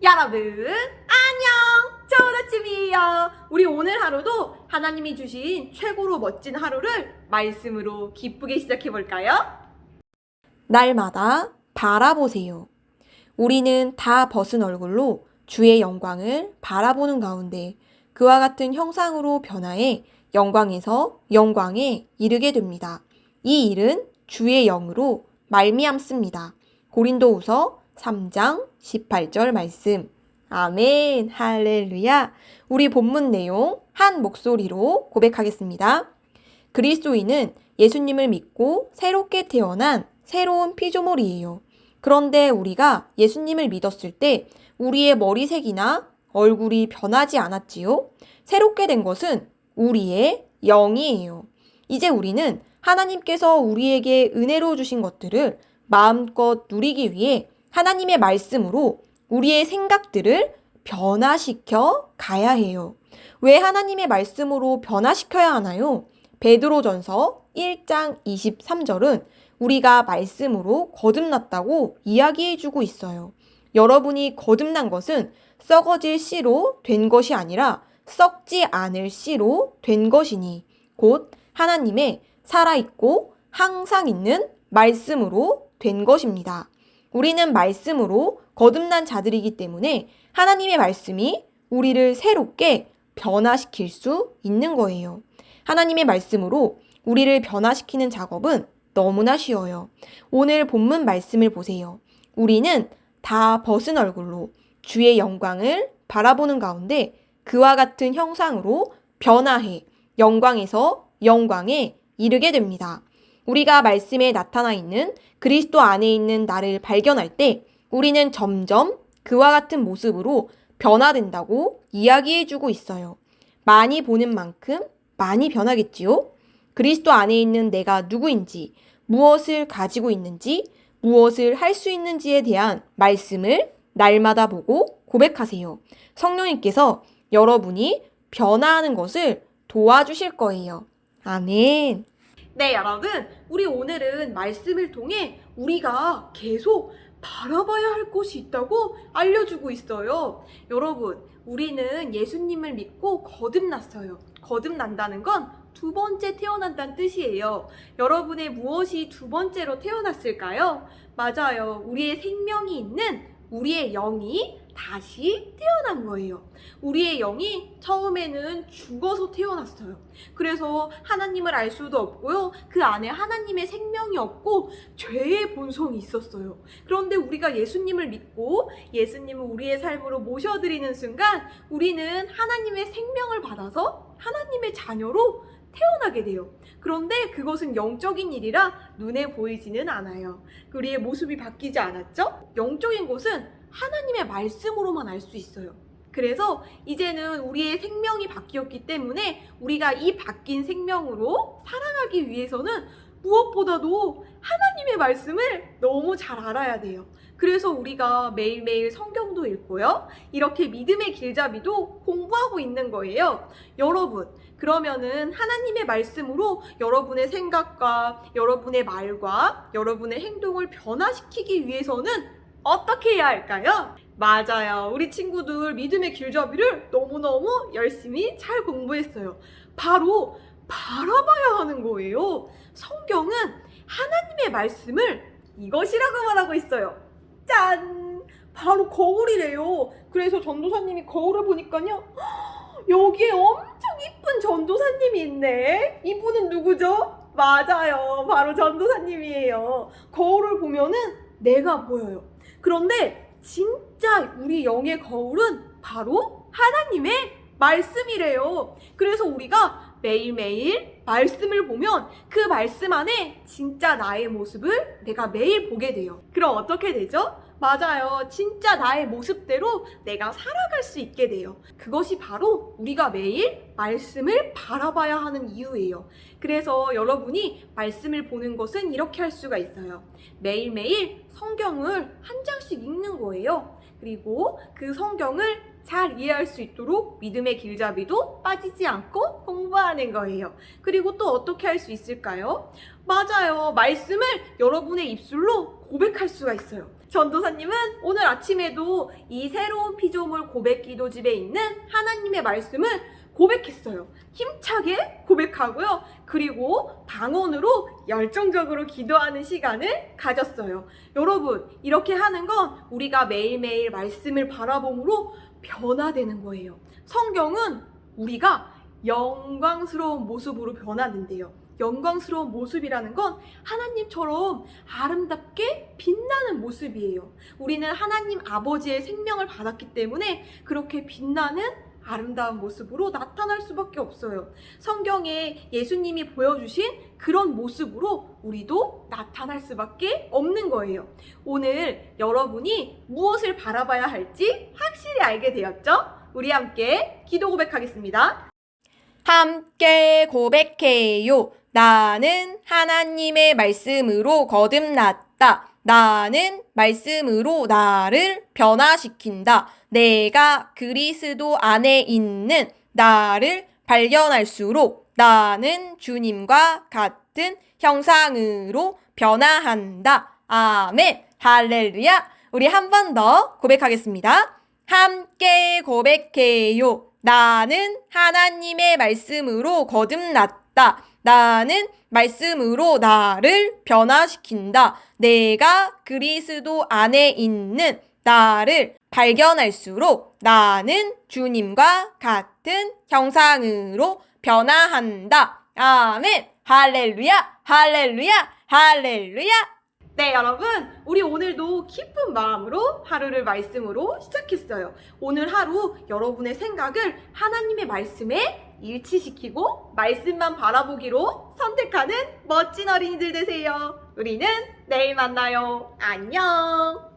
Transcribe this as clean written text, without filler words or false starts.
여러분 안녕, 좋은 아침이에요. 우리 오늘 하루도 하나님이 주신 최고로 멋진 하루를 말씀으로 기쁘게 시작해 볼까요? 날마다 바라보세요. 우리는 다 벗은 얼굴로 주의 영광을 바라보는 가운데 그와 같은 형상으로 변화해 영광에서 영광에 이르게 됩니다. 이 일은 주의 영으로 말미암습니다. 고린도후서 3장 18절 말씀. 아멘, 할렐루야. 우리 본문 내용 한 목소리로 고백하겠습니다. 그리스도인은 예수님을 믿고 새롭게 태어난 새로운 피조물이에요. 그런데 우리가 예수님을 믿었을 때 우리의 머리색이나 얼굴이 변하지 않았지요? 새롭게 된 것은 우리의 영이에요. 이제 우리는 하나님께서 우리에게 은혜로 주신 것들을 마음껏 누리기 위해 하나님의 말씀으로 우리의 생각들을 변화시켜 가야 해요. 왜 하나님의 말씀으로 변화시켜야 하나요? 베드로전서 1장 23절은 우리가 말씀으로 거듭났다고 이야기해주고 있어요. 여러분이 거듭난 것은 썩어질 씨로 된 것이 아니라 썩지 않을 씨로 된 것이니 곧 하나님의 살아있고 항상 있는 말씀으로 된 것입니다. 우리는 말씀으로 거듭난 자들이기 때문에 하나님의 말씀이 우리를 새롭게 변화시킬 수 있는 거예요. 하나님의 말씀으로 우리를 변화시키는 작업은 너무나 쉬워요. 오늘 본문 말씀을 보세요. 우리는 다 벗은 얼굴로 주의 영광을 바라보는 가운데 그와 같은 형상으로 변화해 영광에서 영광에 이르게 됩니다. 우리가 말씀에 나타나 있는 그리스도 안에 있는 나를 발견할 때 우리는 점점 그와 같은 모습으로 변화된다고 이야기해주고 있어요. 많이 보는 만큼 많이 변하겠지요? 그리스도 안에 있는 내가 누구인지, 무엇을 가지고 있는지, 무엇을 할 수 있는지에 대한 말씀을 날마다 보고 고백하세요. 성령님께서 여러분이 변화하는 것을 도와주실 거예요. 아멘. 네, 여러분, 우리 오늘은 말씀을 통해 우리가 계속 바라봐야 할 것이 있다고 알려주고 있어요. 여러분, 우리는 예수님을 믿고 거듭났어요. 거듭난다는 건 두 번째 태어난다는 뜻이에요. 여러분의 무엇이 두 번째로 태어났을까요? 맞아요. 우리의 생명이 있는 우리의 영이 다시 태어난 거예요. 우리의 영이 처음에는 죽어서 태어났어요. 그래서 하나님을 알 수도 없고요. 그 안에 하나님의 생명이 없고 죄의 본성이 있었어요. 그런데 우리가 예수님을 믿고 예수님을 우리의 삶으로 모셔드리는 순간 우리는 하나님의 생명을 받아서 하나님의 자녀로 태어나게 돼요. 그런데 그것은 영적인 일이라 눈에 보이지는 않아요. 우리의 모습이 바뀌지 않았죠? 영적인 것은 하나님의 말씀으로만 알 수 있어요. 그래서 이제는 우리의 생명이 바뀌었기 때문에 우리가 이 바뀐 생명으로 살아가기 위해서는 무엇보다도 하나님의 말씀을 너무 잘 알아야 돼요. 그래서 우리가 매일매일 성경도 읽고요. 이렇게 믿음의 길잡이도 공부하고 있는 거예요. 여러분, 그러면은 하나님의 말씀으로 여러분의 생각과 여러분의 말과 여러분의 행동을 변화시키기 위해서는 어떻게 해야 할까요? 맞아요. 우리 친구들 믿음의 길잡이를 너무너무 열심히 잘 공부했어요. 바로 바라봐야 하는 거예요. 성경은 하나님의 말씀을 이것이라고 말하고 있어요. 짠! 바로 거울이래요. 그래서 전도사님이 거울을 보니까요. 여기에 엄청 이쁜 전도사님이 있네. 이분은 누구죠? 맞아요. 바로 전도사님이에요. 거울을 보면은 내가 보여요. 그런데 진짜 우리 영의 거울은 바로 하나님의 말씀이래요. 그래서 우리가 매일매일 말씀을 보면 그 말씀 안에 진짜 나의 모습을 내가 매일 보게 돼요. 그럼 어떻게 되죠? 맞아요. 진짜 나의 모습대로 내가 살아갈 수 있게 돼요. 그것이 바로 우리가 매일 말씀을 바라봐야 하는 이유예요. 그래서 여러분이 말씀을 보는 것은 이렇게 할 수가 있어요. 매일매일 성경을 한 장씩 읽는 거예요. 그리고 그 성경을 잘 이해할 수 있도록 믿음의 길잡이도 빠지지 않고 공부하는 거예요. 그리고 또 어떻게 할 수 있을까요? 맞아요. 말씀을 여러분의 입술로 고백할 수가 있어요. 전도사님은 오늘 아침에도 이 새로운 피조물 고백 기도집에 있는 하나님의 말씀을 고백했어요. 힘차게 고백하고요. 그리고 방언으로 열정적으로 기도하는 시간을 가졌어요. 여러분, 이렇게 하는 건 우리가 매일매일 말씀을 바라봄으로 변화되는 거예요. 성경은 우리가 영광스러운 모습으로 변하는데요. 영광스러운 모습이라는 건 하나님처럼 아름답게 빛나는 모습이에요. 우리는 하나님 아버지의 생명을 받았기 때문에 그렇게 빛나는 아름다운 모습으로 나타날 수밖에 없어요. 성경에 예수님이 보여주신 그런 모습으로 우리도 나타날 수밖에 없는 거예요. 오늘 여러분이 무엇을 바라봐야 할지 확실히 알게 되었죠? 우리 함께 기도 고백하겠습니다. 함께 고백해요. 나는 하나님의 말씀으로 거듭났다. 나는 말씀으로 나를 변화시킨다. 내가 그리스도 안에 있는 나를 발견할수록 나는 주님과 같은 형상으로 변화한다. 아멘. 할렐루야. 우리 한 번 더 고백하겠습니다. 함께 고백해요. 나는 하나님의 말씀으로 거듭났다. 나는 말씀으로 나를 변화시킨다. 내가 그리스도 안에 있는 나를 발견할수록 나는 주님과 같은 형상으로 변화한다. 아멘. 할렐루야. 할렐루야. 할렐루야. 네, 여러분, 우리 오늘도 기쁜 마음으로 하루를 말씀으로 시작했어요. 오늘 하루 여러분의 생각을 하나님의 말씀에 일치시키고 말씀만 바라보기로 선택하는 멋진 어린이들 되세요. 우리는 내일 만나요. 안녕.